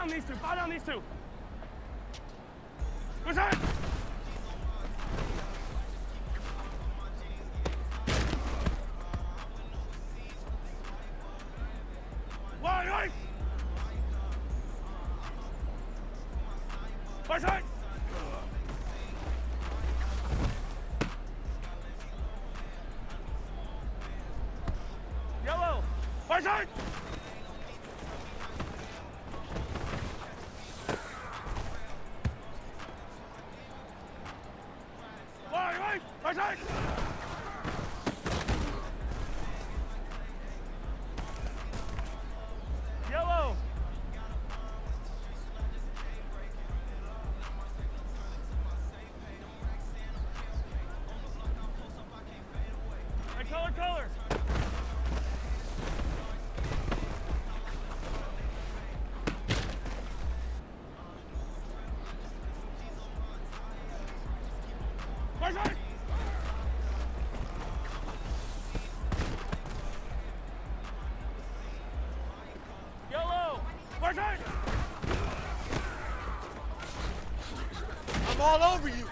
down these two. Foul down these two. What's that? Wide. Right side. Yellow. Right side. Right side. Yellow. Right, color. Right side. I'm all over you.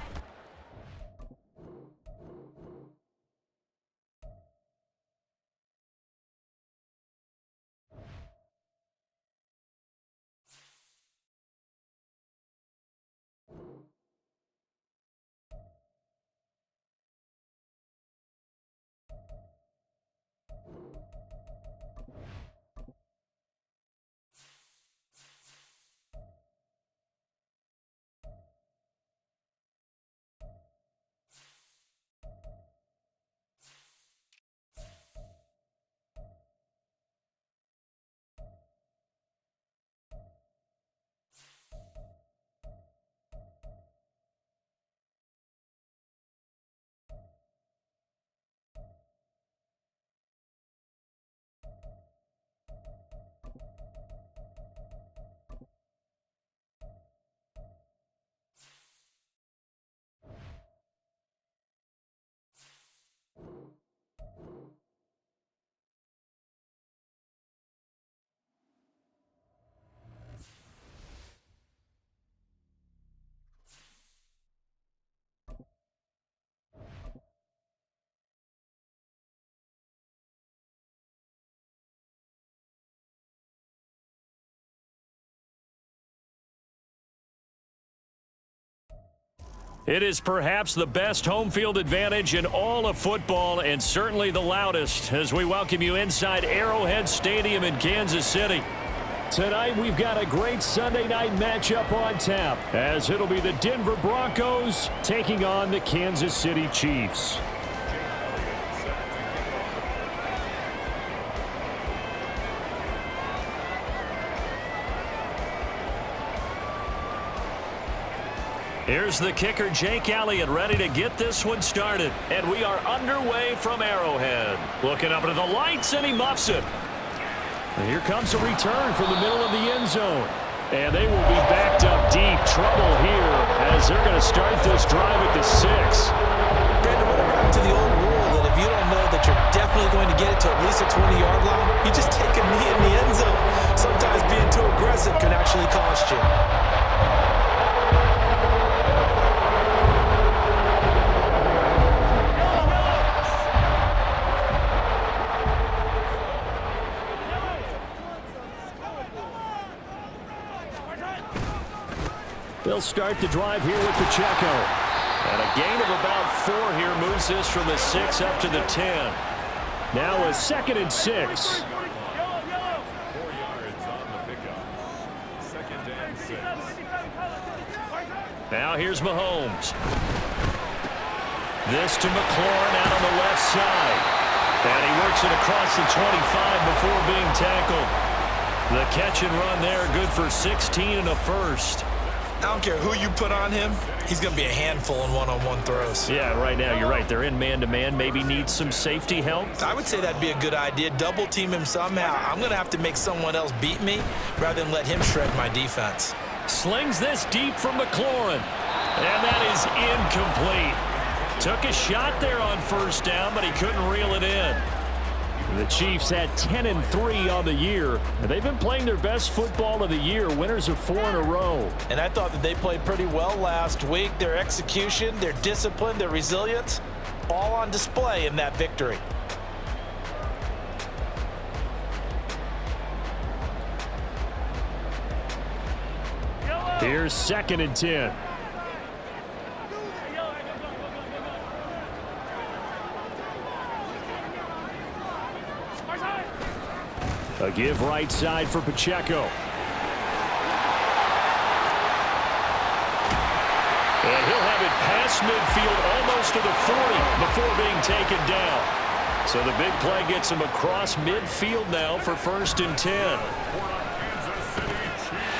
It is perhaps the best home field advantage in all of football and certainly the loudest as we welcome you inside Arrowhead Stadium in Kansas City. Tonight we've got a great Sunday night matchup on tap as it'll be the Denver Broncos taking on the Kansas City Chiefs. Here's the kicker, Jake Elliott, ready to get this one started. And we are underway from Arrowhead. Looking up into the lights, and he muffs it. And here comes a return from the middle of the end zone. And they will be backed up deep. Trouble here as they're going to start this drive at the 6. Brandon, what happened to the old rule that if you don't know that you're definitely going to get it to at least a 20-yard line, you just take a knee in the end zone. Sometimes being too aggressive can actually cost you. They'll start the drive here with Pacheco. And a gain of about 4 here moves this from the 6 up to the 10. Now a 2nd and 6. 4 yards on the pickup. 2nd and 6. Now here's Mahomes. This to McLaurin out on the left side. And he works it across the 25 before being tackled. The catch and run there, good for 16 and a first. I don't care who you put on him, he's going to be a handful in one-on-one throws. Yeah, right now, you're right. They're in man-to-man. Maybe needs some safety help. I would say that'd be a good idea. Double team him somehow. I'm going to have to make someone else beat me rather than let him shred my defense. Slings this deep from McLaurin. And that is incomplete. Took a shot there on first down, but he couldn't reel it in. The Chiefs had 10-3 on the year, and they've been playing their best football of the year, winners of 4 in a row. And I thought that they played pretty well last week. Their execution, their discipline, their resilience, all on display in that victory. Here's 2nd and 10. A give right side for Pacheco. And he'll have it past midfield almost to the 40 before being taken down. So the big play gets him across midfield now for 1st and 10.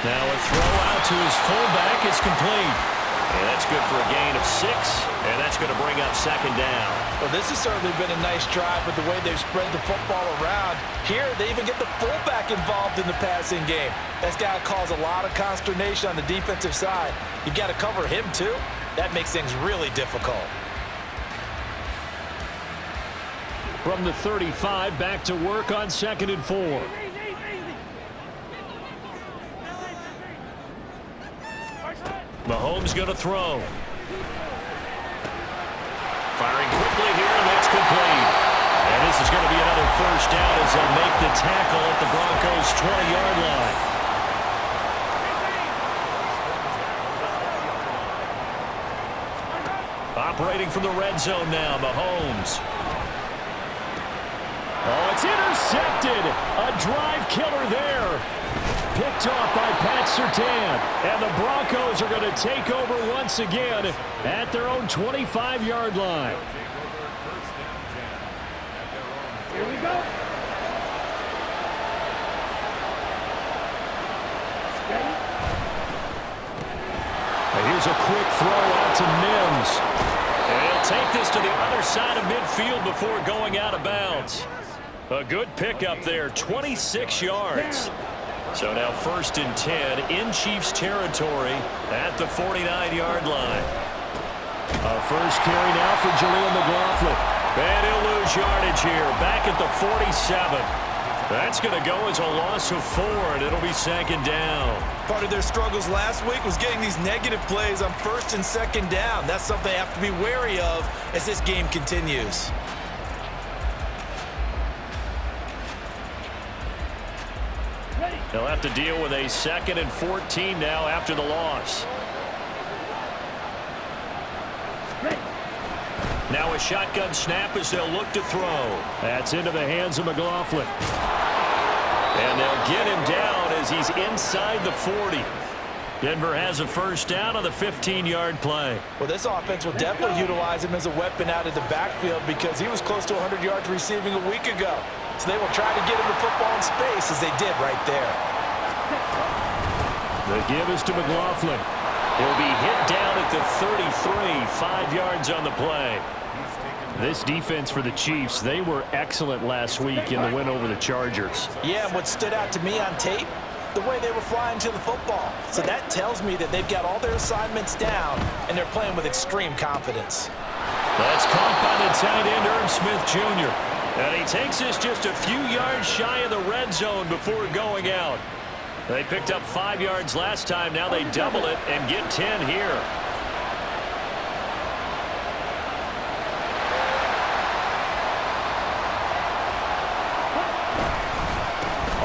Now a throw out to his fullback is complete. And that's good for a gain of 6, and that's going to bring up 2nd down. Well, this has certainly been a nice drive with the way they've spread the football around. Here, they even get the fullback involved in the passing game. That's got to cause a lot of consternation on the defensive side. You've got to cover him, too. That makes things really difficult. From the 35, back to work on 2nd and 4. Mahomes going to throw. Firing quickly here, and that's complete. And this is going to be another 1st down as they'll make the tackle at the Broncos' 20-yard line. Operating from the red zone now, Mahomes. Oh, it's intercepted. A drive killer there. Picked off by Pat Surtain. And the Broncos are going to take over once again at their own 25-yard line. Here we go. And here's a quick throw out to Mims. And he'll take this to the other side of midfield before going out of bounds. A good pickup there, 26 yards. So now 1st and 10 in Chiefs territory at the 49-yard line. A first carry now for Jaleel McLaughlin. And he'll lose yardage here, back at the 47. That's going to go as a loss of 4, and it'll be 2nd down. Part of their struggles last week was getting these negative plays on 1st and 2nd down. That's something they have to be wary of as this game continues. They'll have to deal with a 2nd and 14 now after the loss. Now a shotgun snap as they'll look to throw. That's into the hands of McLaughlin. And they'll get him down as he's inside the 40. Denver has a 1st down on the 15-yard play. Well, this offense will definitely utilize him as a weapon out of the backfield because he was close to 100 yards receiving a week ago. So they will try to get him the football in space as they did right there. The give is to McLaughlin. He'll be hit down at the 33, 5 yards on the play. This defense for the Chiefs, they were excellent last week in the win over the Chargers. Yeah, and what stood out to me on tape, the way they were flying to the football. So that tells me that they've got all their assignments down, and they're playing with extreme confidence. That's caught by the tight end, Irv Smith Jr. And he takes this just a few yards shy of the red zone before going out. They picked up 5 yards last time. Now they double it and get 10 here.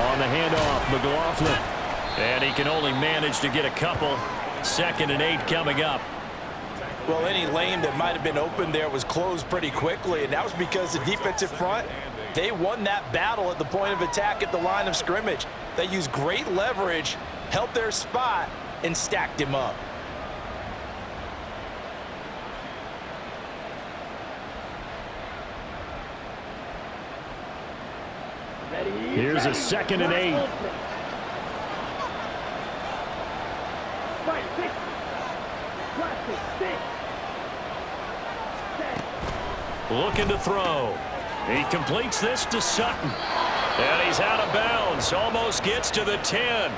On the handoff, McLaughlin. And he can only manage to get a couple. 2nd and 8 coming up. Well, any lane that might have been open there was closed pretty quickly, and that was because the defensive front, they won that battle at the point of attack at the line of scrimmage. They used great leverage, helped their spot, and stacked him up. Here's a 2nd and 8. Looking to throw. He completes this to Sutton. And he's out of bounds. Almost gets to the 10.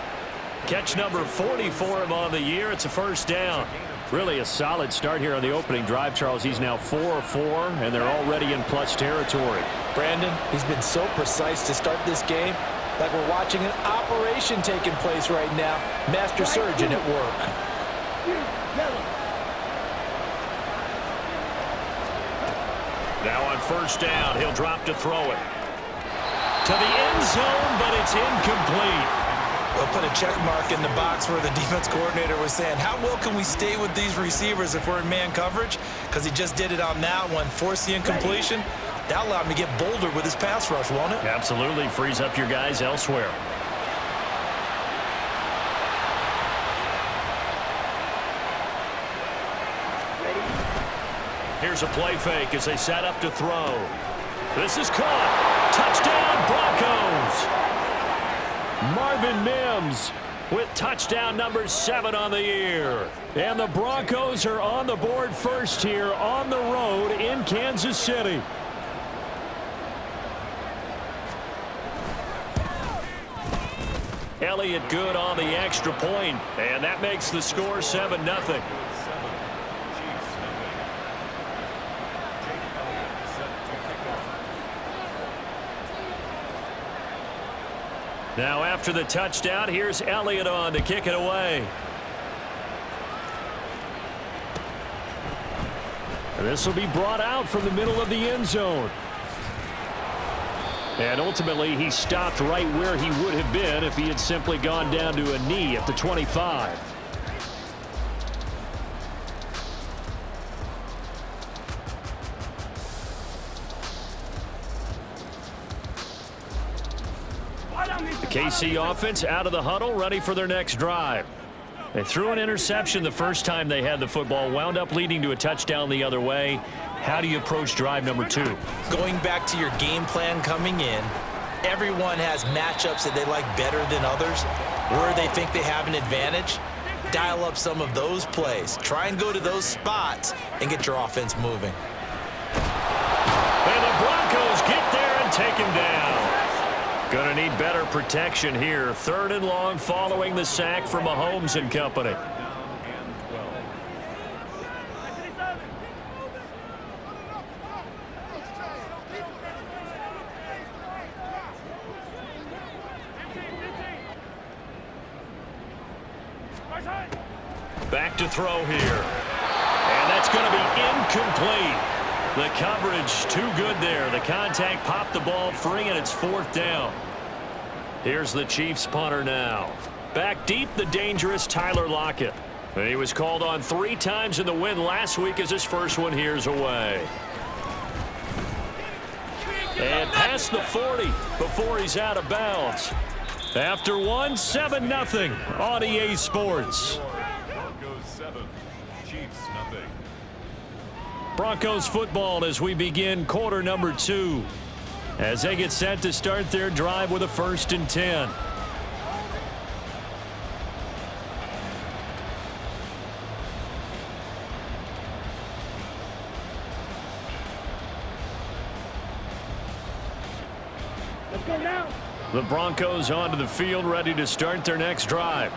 Catch number 40 for him on the year. It's a 1st down. Really a solid start here on the opening drive, Charles. He's now 4 of 4, and they're already in plus territory. Brandon, he's been so precise to start this game, like we're watching an operation taking place right now. Master surgeon at work. Now on first down, he'll drop to throw it. To the end zone, but it's incomplete. We'll put a check mark in the box where the defense coordinator was saying, how well can we stay with these receivers if we're in man coverage? Because he just did it on that one, forced the incompletion. That allowed him to get bolder with his pass rush, won't it? Absolutely. Frees up your guys elsewhere. Here's a play fake as they set up to throw. This is caught. Touchdown, Broncos. Marvin Mims with touchdown number 7 on the year. And the Broncos are on the board first here on the road in Kansas City. Elliott good on the extra point, and that makes the score 7-0. Now after the touchdown, here's Elliott on to kick it away. And this will be brought out from the middle of the end zone. And ultimately, he stopped right where he would have been if he had simply gone down to a knee at the 25. The KC offense out of the huddle, ready for their next drive. They threw an interception the first time they had the football, wound up leading to a touchdown the other way. How do you approach drive number 2? Going back to your game plan coming in, everyone has matchups that they like better than others, where they think they have an advantage. Dial up some of those plays. Try and go to those spots and get your offense moving. And the Broncos get there and take him down. Gonna need better protection here. 3rd and long following the sack from Mahomes and company. Back to throw here. And that's going to be incomplete. The coverage too good there. The contact popped the ball free, and it's 4th down. Here's the Chiefs punter now. Back deep, the dangerous Tyler Lockett. And he was called on 3 times in the win last week as his first one here's away. And past the 40 before he's out of bounds. After one, 7-0 on EA Sports. Broncos 7, Chiefs nothing. Broncos football as we begin quarter number 2. As they get set to start their drive with a 1st and 10. Let's go now. The Broncos onto the field ready to start their next drive.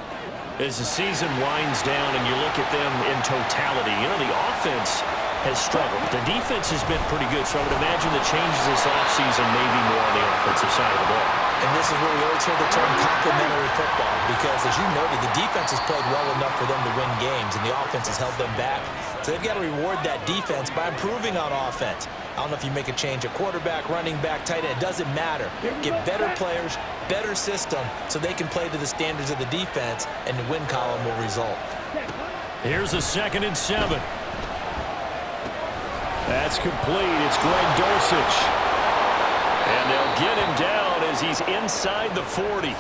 As the season winds down and you look at them in totality, you know, the offense has struggled. The defense has been pretty good, so I would imagine the changes this offseason may be more on the offensive side of the ball. And this is where we always hear the term complementary football, because as you noted, the defense has played well enough for them to win games, and the offense has held them back. So they've got to reward that defense by improving on offense. I don't know if you make a change at quarterback, running back, tight end. It doesn't matter. Get better players, better system, so they can play to the standards of the defense, and the win column will result. Here's a 2nd and 7. That's complete. It's Greg Dulcich. And they'll get him down as he's inside the 40.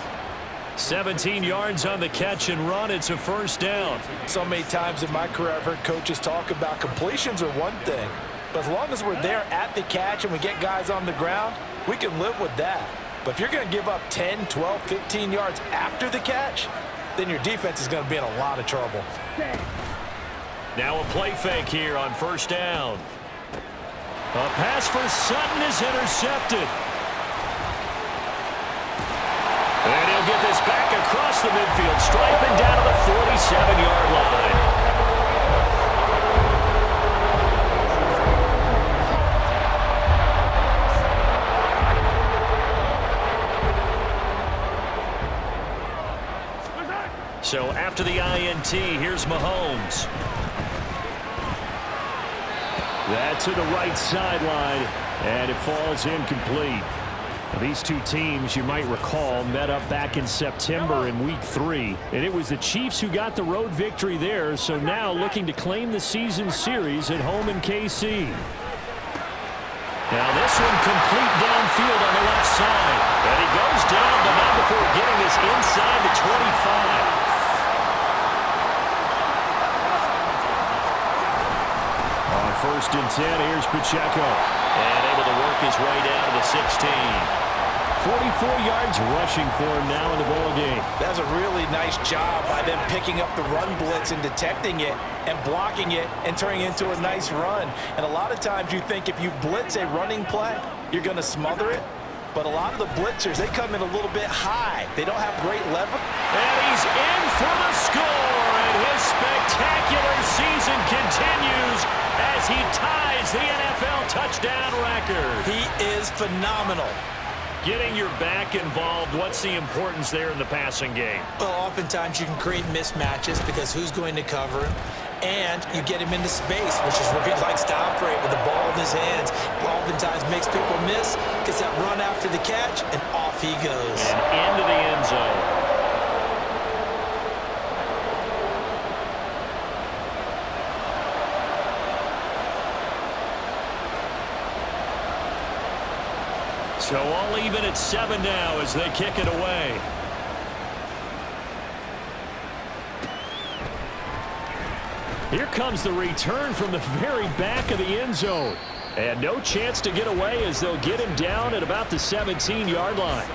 17 yards on the catch and run. It's a 1st down. So many times in my career I've heard coaches talk about completions are one thing, but as long as we're there at the catch and we get guys on the ground, we can live with that. But if you're going to give up 10, 12, 15 yards after the catch, then your defense is going to be in a lot of trouble. Now a play fake here on 1st down. A pass for Sutton is intercepted. And he'll get this back across the midfield, striping down to the 47-yard line. So after the INT, here's Mahomes. That's to the right sideline, and it falls incomplete. These two teams, you might recall, met up back in September in Week 3, and it was the Chiefs who got the road victory there, so now looking to claim the season series at home in KC. Now this one complete downfield on the left side, and he goes down, but not before getting this inside the 25. On 1st and 10, here's Pacheco. And able to work his way down to the 16. 44 yards rushing for him now in the ball game. That's a really nice job by them picking up the run blitz and detecting it and blocking it and turning it into a nice run. And a lot of times you think if you blitz a running play, you're going to smother it. But a lot of the blitzers, they come in a little bit high. They don't have great leverage. And he's in for the score. And his spectacular season continues as he ties the NFL touchdown record. He is phenomenal. Getting your back involved, what's the importance there in the passing game? Well, oftentimes you can create mismatches because who's going to cover him? And you get him into space, which is where he likes to operate with the ball in his hands. Oftentimes makes people miss, gets that run after the catch, and off he goes. And into the end zone. So all even at 7 now as they kick it away. Here comes the return from the very back of the end zone. And no chance to get away as they'll get him down at about the 17-yard line.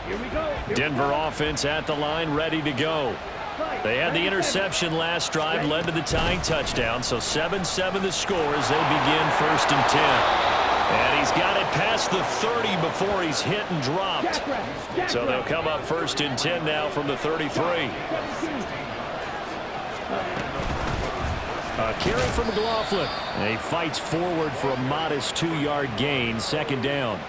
Here we go. Denver offense at the line, ready to go. They had the interception last drive, led to the tying touchdown, so 7-7 the score as they begin 1st and 10. And he's got it past the 30 before he's hit and dropped. So they'll come up 1st and 10 now from the 33. A carry from McLaughlin. And he fights forward for a modest 2-yard gain, 2nd down.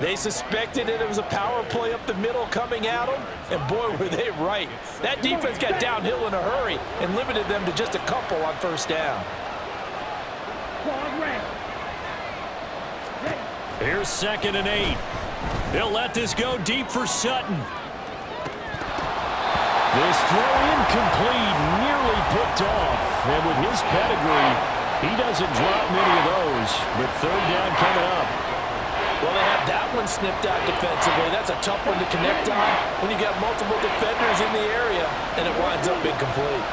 They suspected it was a power play up the middle coming at them, and boy, were they right. That defense got downhill in a hurry and limited them to just a couple on 1st down. Here's 2nd and 8. They'll let this go deep for Sutton. This throw incomplete, nearly picked off. And with his pedigree, he doesn't drop many of those, but 3rd down coming up. Well, they had that one snipped out defensively. That's a tough one to connect on when you got multiple defenders in the area, and it winds up incomplete.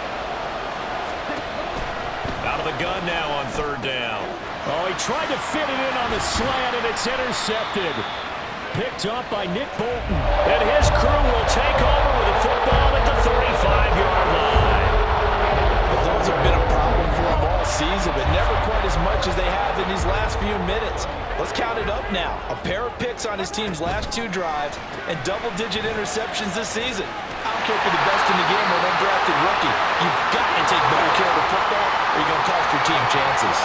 Out of the gun now on 3rd down. Oh, he tried to fit it in on the slant, and it's intercepted. Picked up by Nick Bolton. And his crew will take over with the football at the 35-yard line. Well, those have been a problem for them all season, but never quite as much as they have in these last few minutes. Let's count it up now. A pair of picks on his team's last 2 drives and double-digit interceptions this season. I don't care if you're the best in the game or an undrafted rookie. You've got to take better care of the football or you're going to cost your team chances.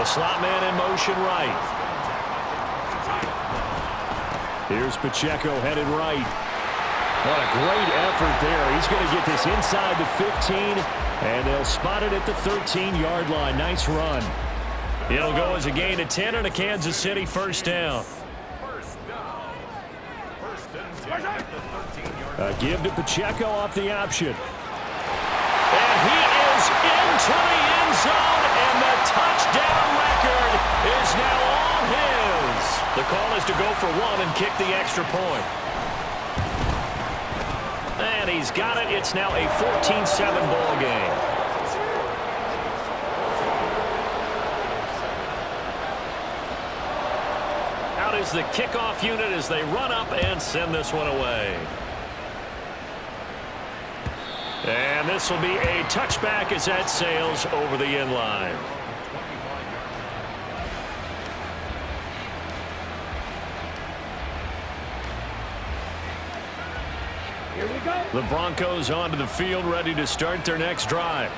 The slot man in motion right. Here's Pacheco headed right. What a great effort there. He's going to get this inside the 15, and they'll spot it at the 13-yard line. Nice run. It'll go as a gain of 10 and a Kansas City 1st down. A give to Pacheco off the option. And he is into the end zone, and the touchdown record is now all his. The call is to go for 1 and kick the extra point. And he's got it. It's now a 14-7 ball game. Out is the kickoff unit as they run up and send this one away. And this will be a touchback as that sails over the end line. Here we go. The Broncos onto the field, ready to start their next drive.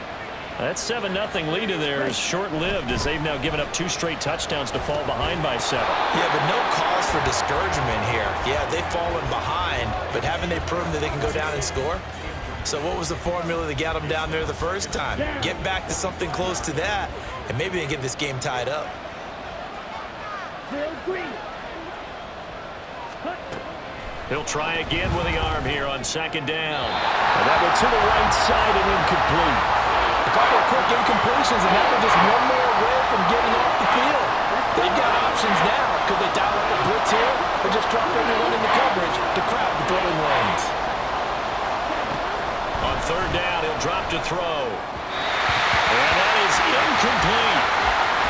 That 7-0 lead of theirs is short-lived as they've now given up 2 straight touchdowns to fall behind by 7. Yeah, but no cause for discouragement here. Yeah, they've fallen behind, but haven't they proven that they can go down and score? So what was the formula that got them down there the first time? Get back to something close to that, and maybe they get this game tied up. He'll try again with the arm here on 2nd down. And that one to the right side and incomplete. A couple of quick incompletions, and now they're just one more away from getting off the field. They've got options now. Could they dial up a blitz here or just drop everyone into coverage to crowd the throwing lanes? On 3rd down, he'll drop to throw. And that is incomplete.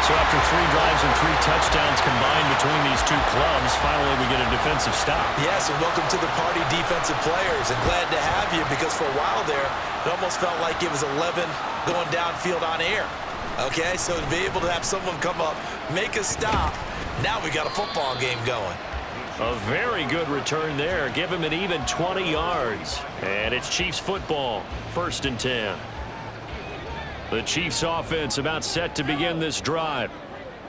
So after 3 drives and 3 touchdowns combined between these two clubs, finally we get a defensive stop. Yes, and welcome to the party, defensive players. And glad to have you because for a while there, it almost felt like it was 11 going downfield on air. Okay, so to be able to have someone come up, make a stop, now we got a football game going. A very good return there. Give him an even 20 yards. And it's Chiefs football, 1st and 10. The Chiefs offense about set to begin this drive.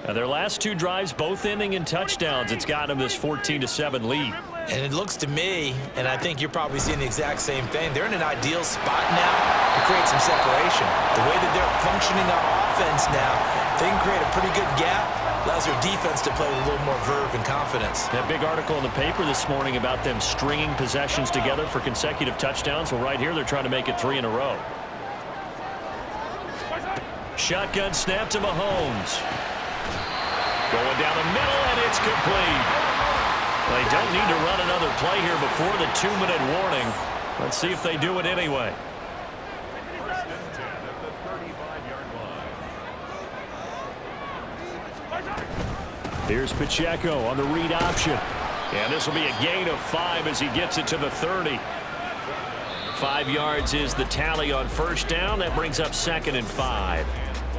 And their last 2 drives both ending in touchdowns. It's got them this 14-7 lead. And it looks to me, and I think you're probably seeing the exact same thing, they're in an ideal spot now to create some separation. The way that they're functioning on offense now, they can create a pretty good gap. Allows their defense to play with a little more verve and confidence. That big article in the paper this morning about them stringing possessions together for consecutive touchdowns. Well, right here they're trying to make it 3 in a row. Shotgun snap to Mahomes. Going down the middle, and it's complete. They don't need to run another play here before the 2-minute warning. Let's see if they do it anyway. 1st and 10 at the 35-yard line. Here's Pacheco on the read option. And this will be a gain of 5 as he gets it to the 30. 5 yards is the tally on 1st down. That brings up 2nd and 5.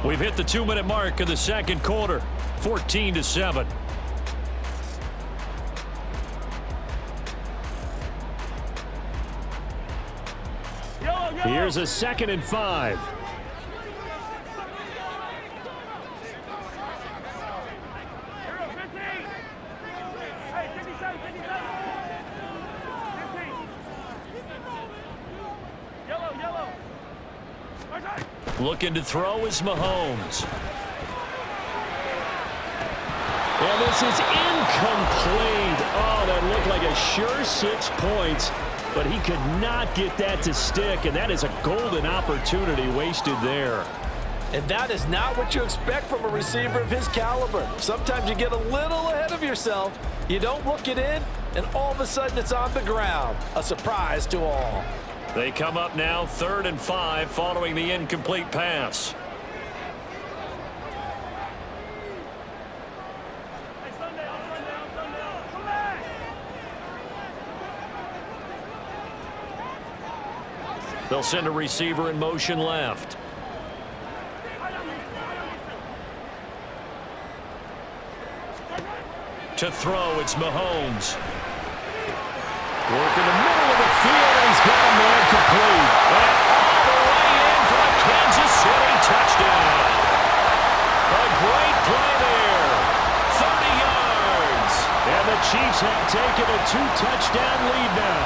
We've hit the 2-minute mark of the 2nd quarter. 14-7. Here's a 2nd and 5. Looking to throw is Mahomes. And this is incomplete. Oh, that looked like a sure 6 points, but he could not get that to stick, and that is a golden opportunity wasted there. And that is not what you expect from a receiver of his caliber. Sometimes you get a little ahead of yourself, you don't look it in, and all of a sudden it's on the ground. A surprise to all. They come up now 3rd and 5 following the incomplete pass. They'll send a receiver in motion left. To throw, it's Mahomes. Work in the middle of the field, and he's got a man complete. And all the way in for a Kansas City touchdown. A great play there. 30 yards. And the Chiefs have taken a 2-touchdown lead now.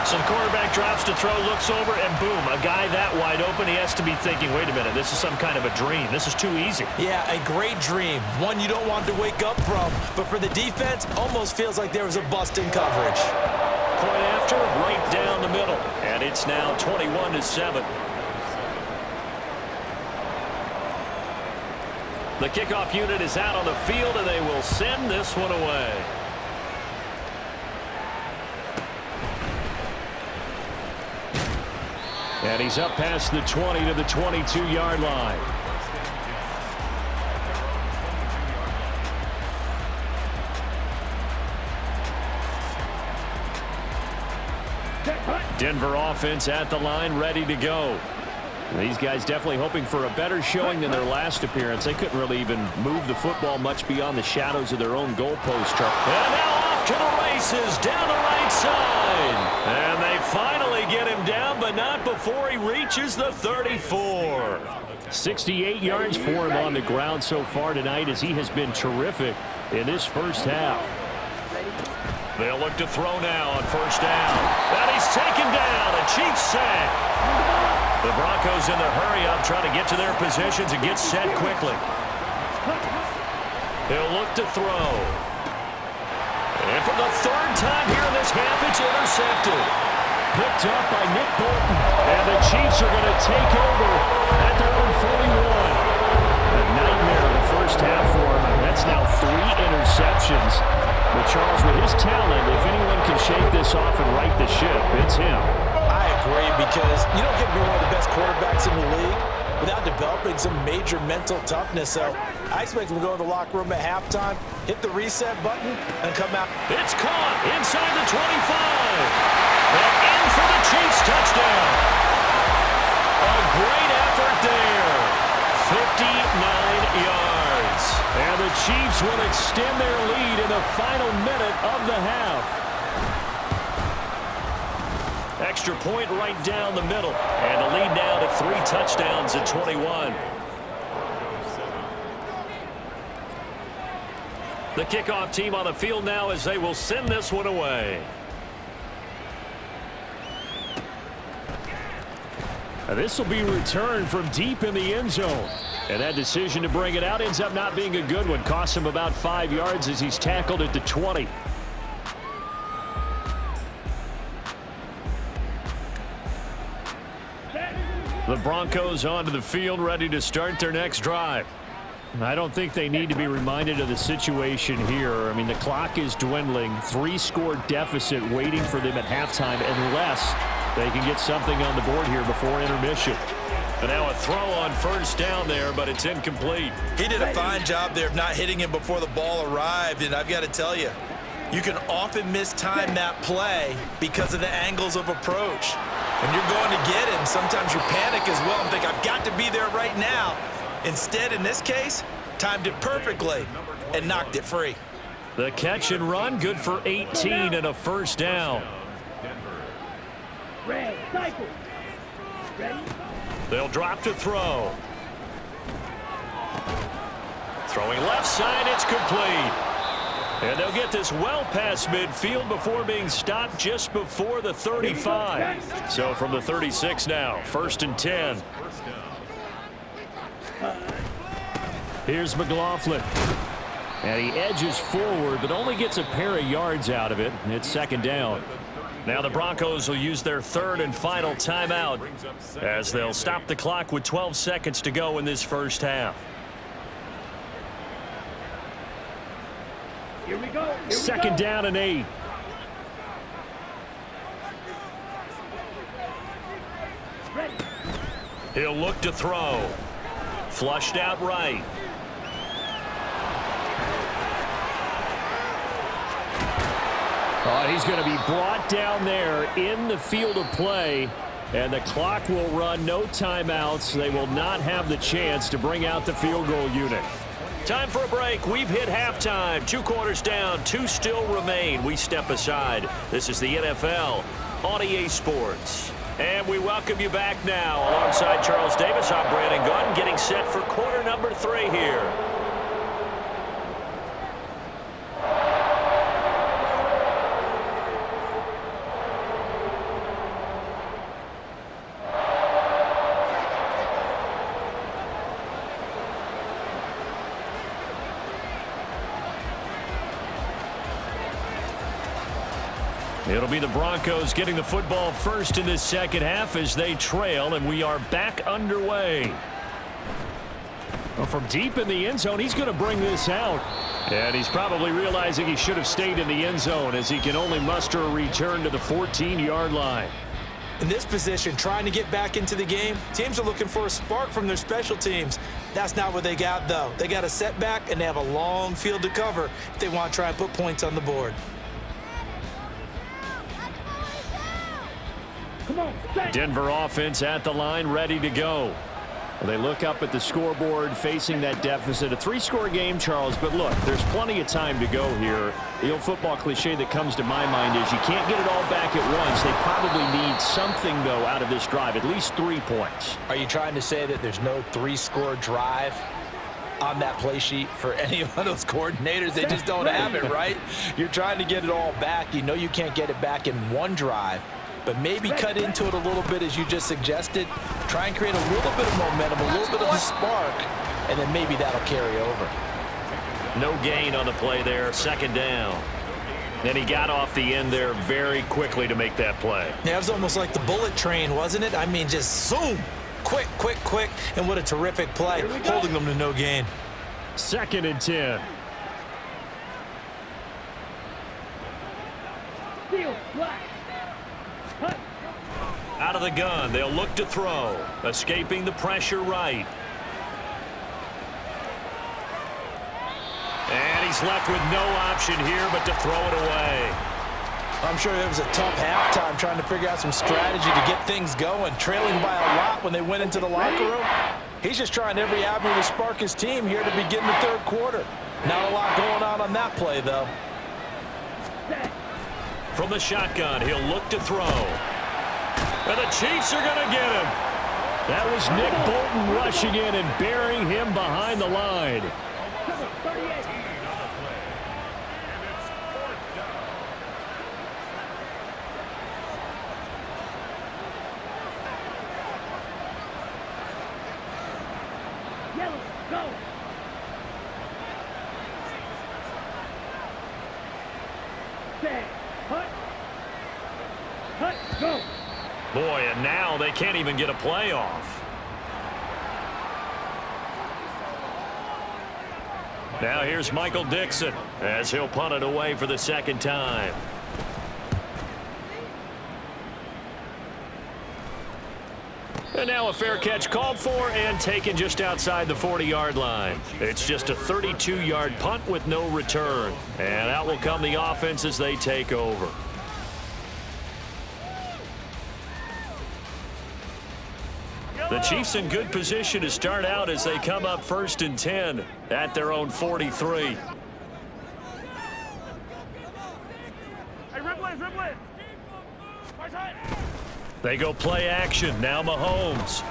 So the quarterback drops to throw, looks over, and boom, a guy that wide open, he has to be thinking, wait a minute, this is some kind of a dream. This is too easy. Yeah, a great dream. One you don't want to wake up from. But for the defense, almost feels like there was a bust in coverage. Point after, right down the middle. And it's now 21-7. The kickoff unit is out on the field, and they will send this one away. And he's up past the 20 to the 22-yard line. Denver offense at the line, ready to go. These guys definitely hoping for a better showing than their last appearance. They couldn't really even move the football much beyond the shadows of their own goalpost. And now off to the races down the right side. And they finally before he reaches the 34. 68 yards for him on the ground so far tonight as he has been terrific in this first half. They'll look to throw now on first down. And he's taken down. A Chiefs sack. The Broncos in their hurry-up trying to get to their positions and get set quickly. He'll look to throw. And for the third time here in this half, it's intercepted. Picked up by Nick Bolton. And the Chiefs are going to take over at their own 41. A nightmare of the first half for him. That's now 3 interceptions. But Charles, with his talent, if anyone can shake this off and right the ship, it's him. I agree, because you don't get to be one of the best quarterbacks in the league without developing some major mental toughness. So I expect him to go in the locker room at halftime, hit the reset button, and come out. It's caught inside the 25. And in for the Chiefs touchdown. A great effort there. 59 yards. And the Chiefs will extend their lead in the final minute of the half. Extra point right down the middle. And the lead now to 3 touchdowns at 21. The kickoff team on the field now as they will send this one away. This will be returned from deep in the end zone. And that decision to bring it out ends up not being a good one. Costs him about 5 yards as he's tackled at the 20. The Broncos onto the field, ready to start their next drive. I don't think they need to be reminded of the situation here. I mean, the clock is dwindling. 3-score deficit waiting for them at halftime unless they can get something on the board here before intermission. And now a throw on first down there, but it's incomplete. He did a fine job there of not hitting him before the ball arrived, and I've got to tell you, you can often mistime that play because of the angles of approach. When you're going to get him, sometimes you panic as well and think, I've got to be there right now. Instead, in this case, timed it perfectly and knocked it free. The catch and run, good for 18 and a first down. Red, cycle. Ready? They'll drop to throw. Throwing left side, it's complete. And they'll get this well past midfield before being stopped just before the 35. So from the 36 now, 1st and 10. Here's McLaughlin. And he edges forward, but only gets a pair of yards out of it. And it's 2nd down. Now the Broncos will use their 3rd and final timeout as they'll stop the clock with 12 seconds to go in this first half. Here we go. 2nd down and 8. Ready. He'll look to throw. Flushed out right. He's going to be brought down there in the field of play, and the clock will run. No timeouts. They will not have the chance to bring out the field goal unit. Time for a break. We've hit halftime. 2 quarters down. 2 still remain. We step aside. This is the NFL on EA Sports. And we welcome you back now. Alongside Charles Davis, I'm Brandon Gunn, getting set for quarter number 3 here. It'll be the Broncos getting the football first in this second half as they trail, and we are back underway. Well, from deep in the end zone, he's going to bring this out. And he's probably realizing he should have stayed in the end zone as he can only muster a return to the 14-yard line. In this position, trying to get back into the game, teams are looking for a spark from their special teams. That's not what they got, though. They got a setback, and they have a long field to cover if they want to try and put points on the board. Come on, set. Denver offense at the line, ready to go. They look up at the scoreboard facing that deficit. A 3-score game, Charles, but look, there's plenty of time to go here. The old football cliche that comes to my mind is you can't get it all back at once. They probably need something, though, out of this drive, at least 3 points. Are you trying to say that there's no 3-score drive on that play sheet for any of those coordinators? They just don't have it, right? You're trying to get it all back. You know you can't get it back in one drive, but maybe cut into it a little bit as you just suggested. Try and create a little bit of momentum, a little bit of a spark, and then maybe that'll carry over. No gain on the play there, 2nd down. And he got off the end there very quickly to make that play. Yeah, it was almost like the bullet train, wasn't it? I mean, just zoom. Quick, quick, quick. And what a terrific play, holding them to no gain. 2nd and 10. Steal, black. Cut. Out of the gun, they'll look to throw. Escaping the pressure right. And he's left with no option here but to throw it away. I'm sure it was a tough halftime trying to figure out some strategy to get things going, trailing by a lot when they went into the locker room. He's just trying every avenue to spark his team here to begin the 3rd quarter. Not a lot going on that play, though. From the shotgun, he'll look to throw. And the Chiefs are going to get him. That was Nick Bolton rushing in and burying him behind the line. 38. Yellow, go. Stand. Cut. Cut, go. Boy, and now they can't even get a play off. Now here's Michael Dixon as he'll punt it away for the 2nd time. And now a fair catch called for and taken just outside the 40-yard line. It's just a 32-yard punt with no return. And out will come the offense as they take over. The Chiefs in good position to start out as they come up 1st and 10 at their own 43. Hey, Ripley. They go play action. Now Mahomes.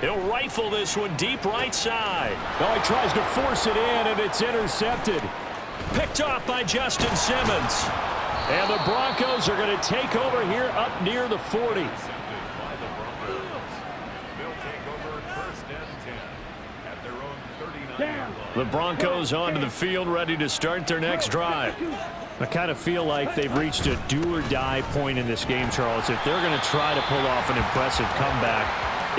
He'll rifle this one deep right side. Oh, he tries to force it in, and it's intercepted. Picked off by Justin Simmons. And the Broncos are going to take over here up near the 40. The Broncos onto the field ready to start their next drive. I kind of feel like they've reached a do-or-die point in this game, Charles. If they're going to try to pull off an impressive comeback,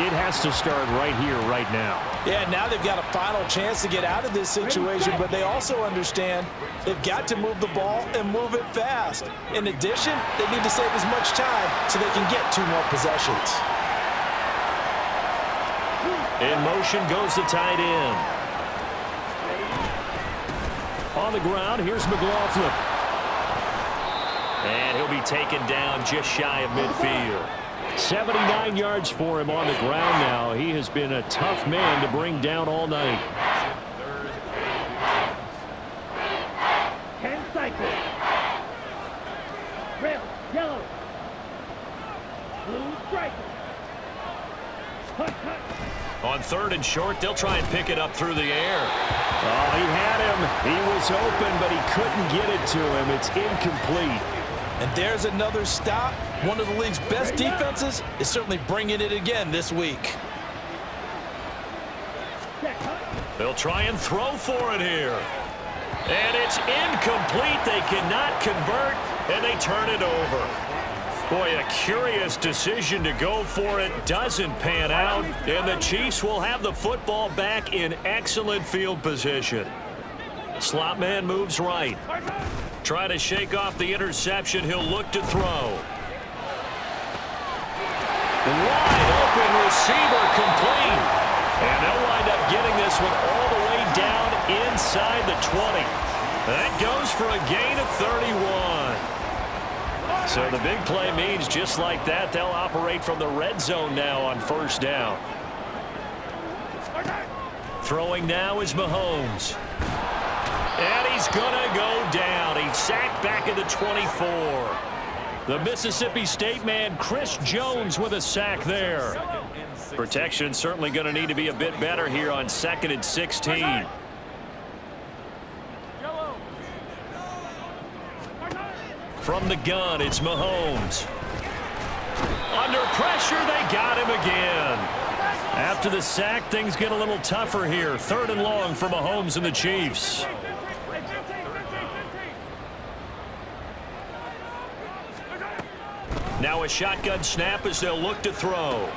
it has to start right here, right now. Yeah, now they've got a final chance to get out of this situation, but they also understand they've got to move the ball and move it fast. In addition, they need to save as much time so they can get 2 more possessions. In motion goes the tight end. On the ground, here's McLaughlin. And he'll be taken down just shy of midfield. 79 yards for him on the ground now. He has been a tough man to bring down all night. 10 cycles. Red, yellow. Blue striker. Cut. On 3rd and short, they'll try and pick it up through the air. Oh, he had him. He was open, but he couldn't get it to him. It's incomplete. And there's another stop. One of the league's best defenses is certainly bringing it again this week. They'll try and throw for it here. And it's incomplete. They cannot convert, and they turn it over. Boy, a curious decision to go for it. Doesn't pan out, and the Chiefs will have the football back in excellent field position. Slot man moves right. Try to shake off the interception. He'll look to throw. Wide open receiver complete. And they'll wind up getting this one all the way down inside the 20. That goes for a gain of 31. So the big play means just like that, they'll operate from the red zone now on 1st down. Throwing now is Mahomes. And he's going to go down. He's sacked back at the 24. The Mississippi State man, Chris Jones, with a sack there. Protection certainly going to need to be a bit better here on 2nd and 16. From the gun, it's Mahomes. Under pressure, they got him again. After the sack, things get a little tougher here. 3rd and long for Mahomes and the Chiefs. Now a shotgun snap as they'll look to throw.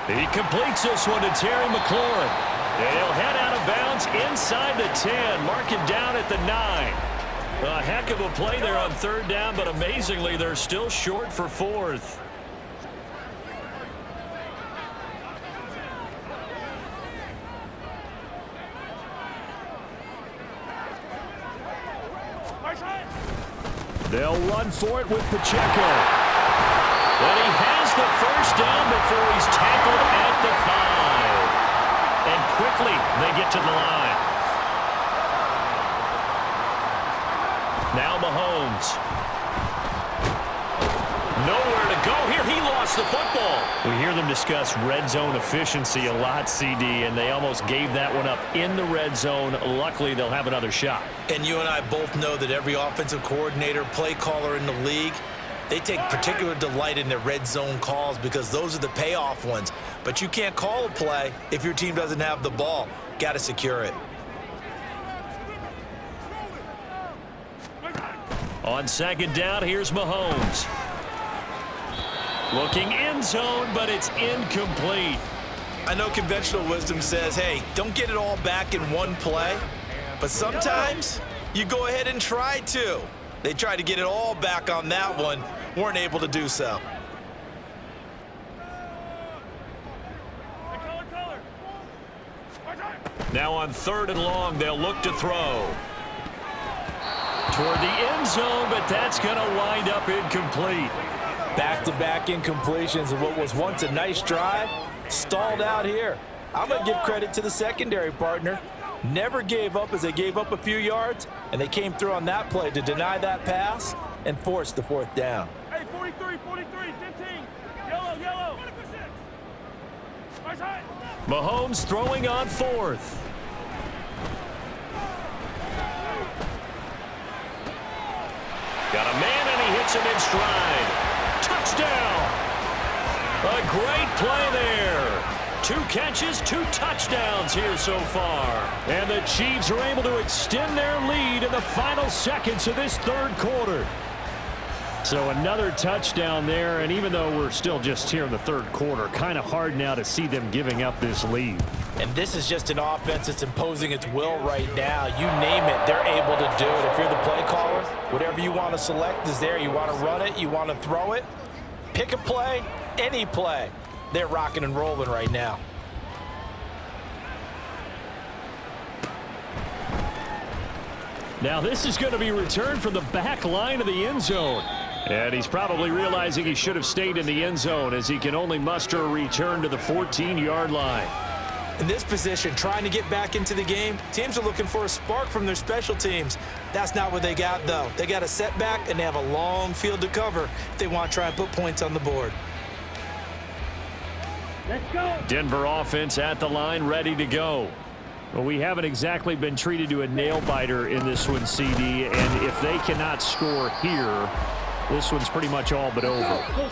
He completes this one to Terry McLaurin. They'll head out of bounds inside the 10, marking down at the 9. A heck of a play there on 3rd down, but amazingly, they're still short for 4th. They'll run for it with Pacheco. But he has the 1st down before he's tackled at the 5. And quickly, they get to the line. Now Mahomes. Nowhere to go here. He lost the football. We hear them discuss red zone efficiency a lot, CD, and they almost gave that one up in the red zone. Luckily, they'll have another shot. And you and I both know that every offensive coordinator, play caller in the league, they take particular delight in their red zone calls because those are the payoff ones. But you can't call a play if your team doesn't have the ball. Got to secure it. On 2nd down, here's Mahomes. Looking end zone, but it's incomplete. I know conventional wisdom says, hey, don't get it all back in one play. But sometimes you go ahead and try to. They tried to get it all back on that one. Weren't able to do so. Now on 3rd and long, they'll look to throw. Toward the end zone, but that's going to wind up incomplete. Back-to-back incompletions of what was once a nice drive, stalled out here. I'm going to give credit to the secondary partner. Never gave up as they gave up a few yards, and they came through on that play to deny that pass and force the 4th down. Hey, 43, 15. Yellow. Mahomes throwing on 4th. Got a man, and he hits him in stride. Touchdown! A great play there. 2 catches, 2 touchdowns here so far. And the Chiefs are able to extend their lead in the final seconds of this 3rd quarter. So another touchdown there, and even though we're still just here in the 3rd quarter, kind of hard now to see them giving up this lead. And this is just an offense that's imposing its will right now. You name it, they're able to do it. If you're the play caller, whatever you want to select is there. You want to run it, you want to throw it. Pick a play, any play. They're rocking and rolling right now. Now this is going to be returned from the back line of the end zone. And he's probably realizing he should have stayed in the end zone as he can only muster a return to the 14-yard line. In this position, trying to get back into the game, teams are looking for a spark from their special teams. That's not what they got, though. They got a setback, and they have a long field to cover if they want to try and put points on the board. Let's go. Denver offense at the line, ready to go. Well, we haven't exactly been treated to a nail-biter in this one, CD, and if they cannot score here, this one's pretty much all but over.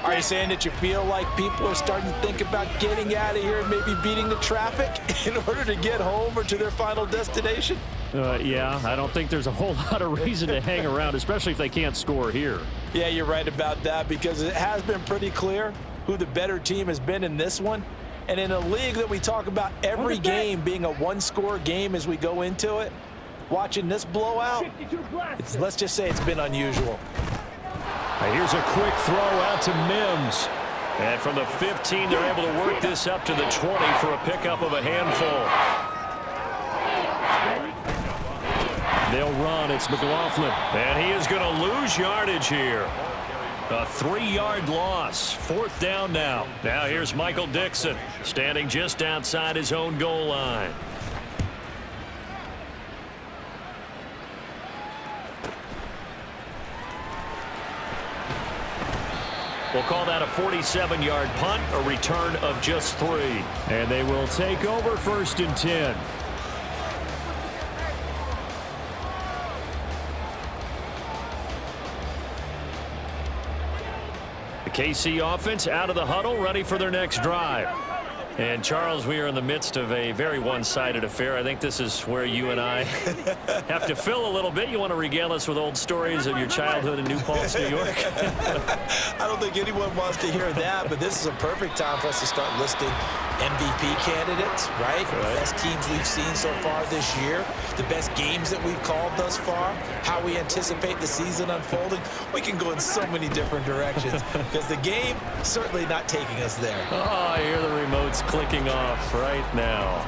Are you saying that you feel like people are starting to think about getting out of here and maybe beating the traffic in order to get home or to their final destination? Yeah, I don't think there's a whole lot of reason to hang around, especially if they can't score here. Yeah, you're right about that because it has been pretty clear who the better team has been in this one. And in a league that we talk about every game being a one-score game as we go into it, watching this blowout, let's just say it's been unusual. Here's a quick throw out to Mims. And from the 15, they're able to work this up to the 20 for a pickup of a handful. They'll run. It's McLaughlin. And he is going to lose yardage here. A 3-yard loss. 4th down now. Now here's Michael Dixon standing just outside his own goal line. We'll call that a 47-yard punt, a return of just 3. And they will take over 1st and 10. The KC offense out of the huddle, ready for their next drive. And, Charles, we are in the midst of a very one-sided affair. I think this is where you and I have to fill a little bit. You want to regale us with old stories of your childhood in New Paltz, New York? I don't think anyone wants to hear that, but this is a perfect time for us to start listing MVP candidates, right? The best teams we've seen so far this year, the best games that we've called thus far, how we anticipate the season unfolding. We can go in so many different directions because the game certainly not taking us there. Oh, I hear the remotes clicking off right now.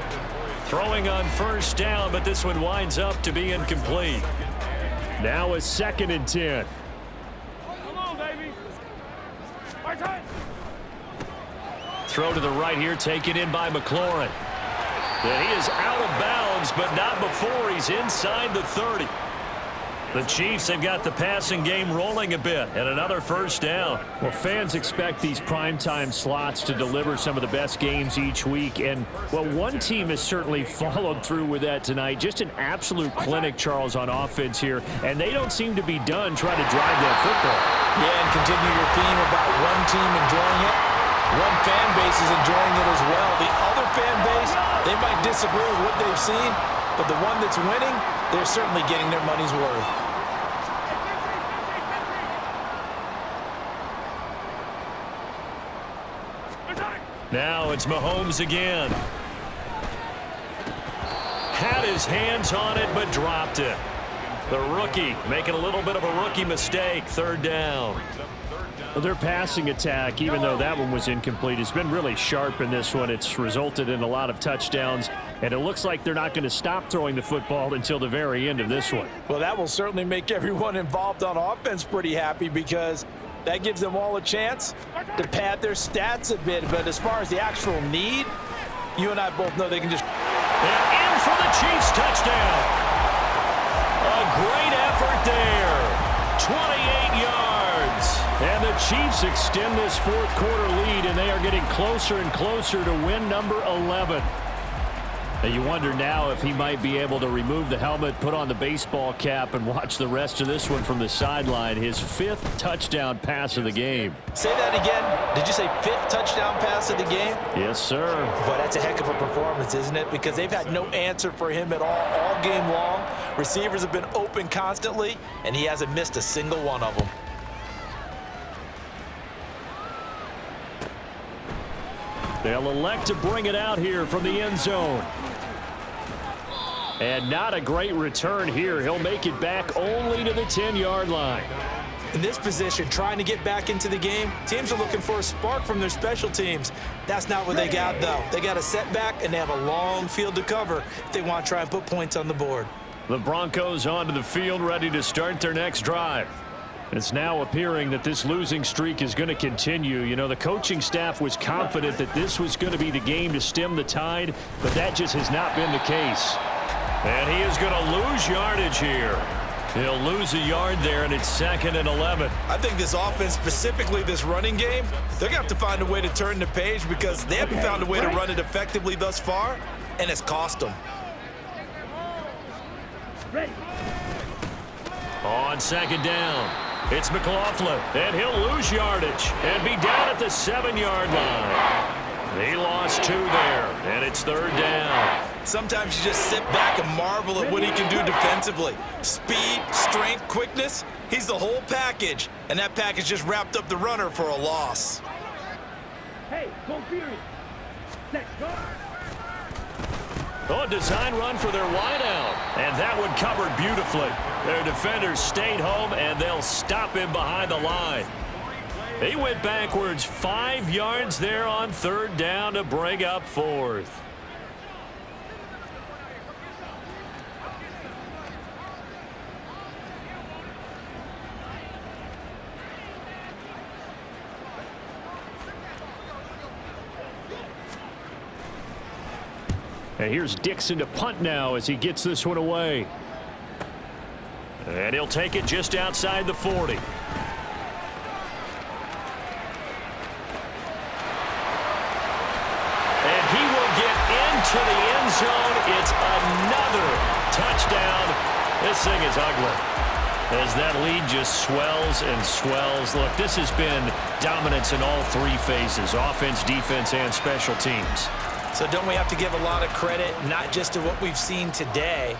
Throwing on 1st down, but this one winds up to be incomplete. Now a 2nd and 10. Come on, baby. Right side. Throw to the right here, taken in by McLaurin. And he is out of bounds, but not before he's inside the 30. The Chiefs have got the passing game rolling a bit, and another 1st down. Well, fans expect these primetime slots to deliver some of the best games each week, and, well, one team has certainly followed through with that tonight. Just an absolute clinic, Charles, on offense here, and they don't seem to be done trying to drive that football. Yeah, and continue your theme about one team enjoying it. One fan base is enjoying it as well. The other fan base, they might disagree with what they've seen, but the one that's winning, they're certainly getting their money's worth. Now it's Mahomes again. Had his hands on it, but dropped it. The rookie making a little bit of a rookie mistake. 3rd down. Well, their passing attack, even though that one was incomplete, has been really sharp in this one. It's resulted in a lot of touchdowns, and it looks like they're not going to stop throwing the football until the very end of this one. Well, that will certainly make everyone involved on offense pretty happy because that gives them all a chance to pad their stats a bit. But as far as the actual need, you and I both know they can just... And in for the Chiefs touchdown. A great effort there. 28 yards. And the Chiefs extend this 4th quarter lead, and they are getting closer and closer to win number 11. Now you wonder now if he might be able to remove the helmet, put on the baseball cap, and watch the rest of this one from the sideline. His 5th touchdown pass of the game. Say that again. Did you say 5th touchdown pass of the game? Yes, sir. But that's a heck of a performance, isn't it? Because they've had no answer for him at all game long. Receivers have been open constantly, and he hasn't missed a single one of them. They'll elect to bring it out here from the end zone. And not a great return here. He'll make it back only to the 10-yard line. In this position, trying to get back into the game, teams are looking for a spark from their special teams. That's not what they got, though. They got a setback, and they have a long field to cover if they want to try and put points on the board. The Broncos onto the field, ready to start their next drive. It's now appearing that this losing streak is going to continue. You know, the coaching staff was confident that this was going to be the game to stem the tide, but that just has not been the case. And he is going to lose yardage here. He'll lose a yard there, and it's 2nd and 11. I think this offense, specifically this running game, they're going to have to find a way to turn the page because they haven't found a way to run it effectively thus far, and it's cost them. On 2nd down. It's McLaughlin, and he'll lose yardage and be down at the 7-yard line. He lost 2 there, and it's 3rd down. Sometimes you just sit back and marvel at what he can do defensively. Speed, strength, quickness, he's the whole package, and that package just wrapped up the runner for a loss. Hey, go period. Let's go. Oh, a design run for their wideout, and that one covered beautifully. Their defenders stayed home, and they'll stop him behind the line. He went backwards 5 yards there on 3rd down to bring up 4th. And here's Dixon to punt now as he gets this one away. And he'll take it just outside the 40. to the end zone. It's another touchdown. This thing is ugly, as that lead just swells and swells. Look, this has been dominance in all three phases, offense, defense, and special teams. So don't we have to give a lot of credit, not just to what we've seen today,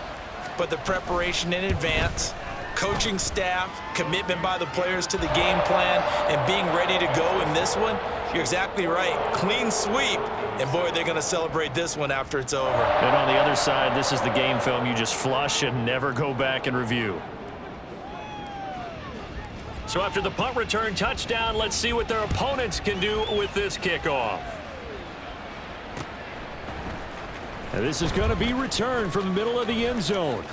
but the preparation in advance, coaching staff, commitment by the players to the game plan, and being ready to go in this one? You're exactly right. Clean sweep. And, boy, they're going to celebrate this one after it's over. And on the other side, this is the game film you just flush and never go back and review. So after the punt return touchdown, let's see what their opponents can do with this kickoff. And this is going to be returned from the middle of the end zone.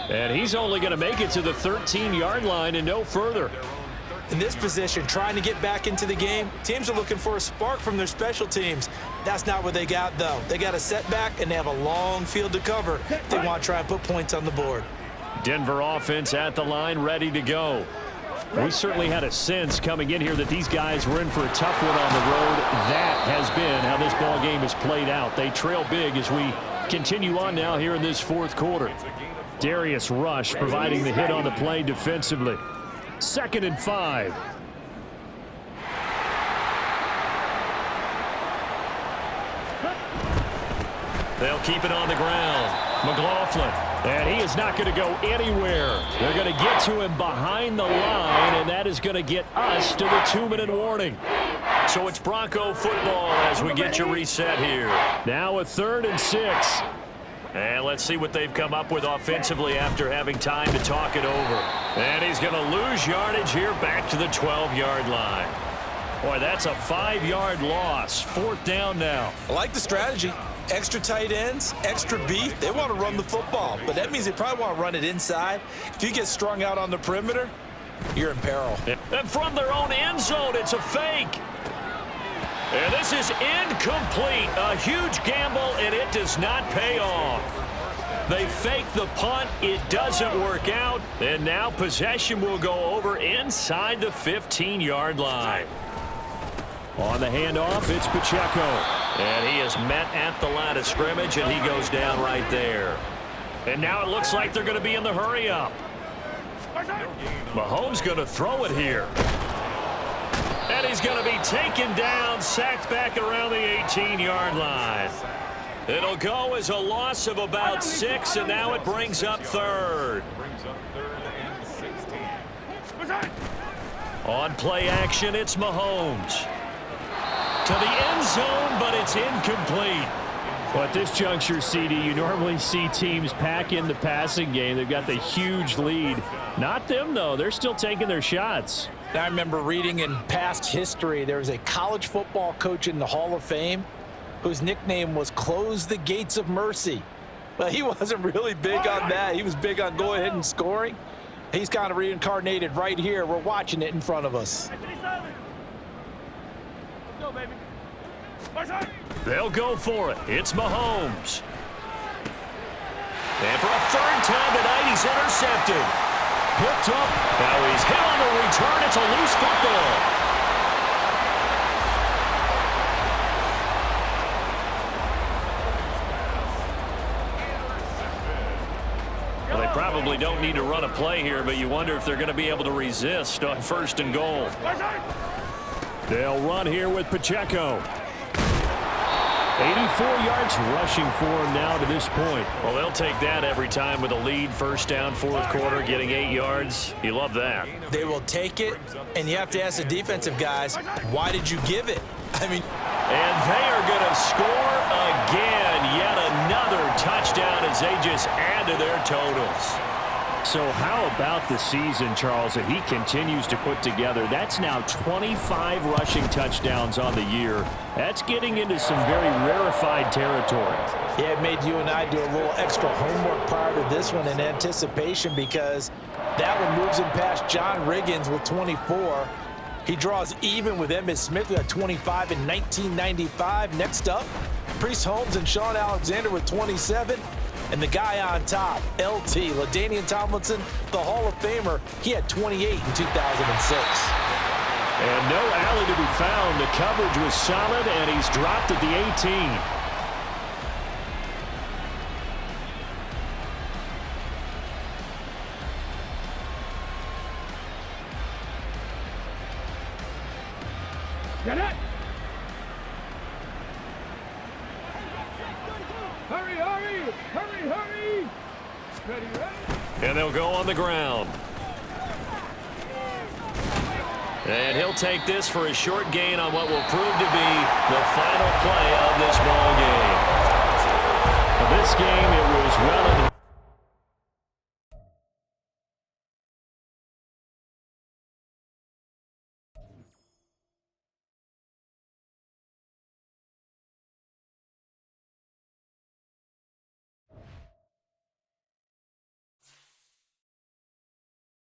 And he's only going to make it to the 13-yard line and no further. In this position, trying to get back into the game, teams are looking for a spark from their special teams. That's not what they got, though. They got a setback, and they have a long field to cover if they want to try and put points on the board. Denver offense at the line, ready to go. We certainly had a sense coming in here that these guys were in for a tough one on the road. That has been how this ball game has played out. They trail big as we continue on now here in this fourth quarter. Darius Rush providing the hit on the play defensively. 2nd and 5. They'll keep it on the ground. McLaughlin. And he is not going to go anywhere. They're going to get to him behind the line, and that is going to get us to the 2-minute warning. So it's Bronco football as we get you reset here. Now a 3rd and 6. And let's see what they've come up with offensively after having time to talk it over. And he's going to lose yardage here back to the 12-yard line. Boy, that's a 5-yard loss. 4th down now. I like the strategy. Extra tight ends, extra beef. They want to run the football, but that means they probably want to run it inside. If you get strung out on the perimeter, you're in peril. And from their own end zone, it's a fake. And this is incomplete. A huge gamble, and it does not pay off. They fake the punt. It doesn't work out. And now possession will go over inside the 15-yard line. On the handoff, it's Pacheco. And he is met at the line of scrimmage, and he goes down right there. And now it looks like they're going to be in the hurry-up. Mahomes going to throw it here. And he's going to be taken down, sacked back around the 18-yard line. It'll go as a loss of about 6, and now it brings up 3rd. On play action, it's Mahomes. To the end zone, but it's incomplete. Well, at this juncture, CD, you normally see teams pack in the passing game. They've got the huge lead. Not them, though. They're still taking their shots. I remember reading in past history, there was a college football coach in the Hall of Fame whose nickname was Close the Gates of Mercy. But he wasn't really big on that. He was big on going ahead and scoring. He's kind of reincarnated right here. We're watching it in front of us. They'll go for it. It's Mahomes. And for a 3rd time tonight, he's intercepted. Picked up. Now he's hit on the return. It's a loose football. Well, they probably don't need to run a play here, but you wonder if they're going to be able to resist on 1st and goal. They'll run here with Pacheco. 84 yards rushing for him now to this point. Well, they'll take that every time with a lead. 1st down, 4th quarter, getting 8 yards. You love that. They will take it, and you have to ask the defensive guys, why did you give it? I mean, and they are going to score again. Yet another touchdown as they just add to their totals. So how about the season, Charles, that he continues to put together? That's now 25 rushing touchdowns on the year. That's getting into some very rarefied territory. Yeah, it made you and I do a little extra homework prior to this one in anticipation, because that one moves him past John Riggins with 24. He draws even with Emmitt Smith at 25 in 1995. Next up, Priest Holmes and Sean Alexander with 27. And the guy on top, LT, LaDainian Tomlinson, the Hall of Famer, he had 28 in 2006. And no alley to be found. The coverage was solid, and he's dropped at the 18. Get it? Hurry, hurry! Hurry, hurry! Ready, ready? And they'll go on the ground. And he'll take this for a short gain on what will prove to be the final play of this ball game. This game, it was well in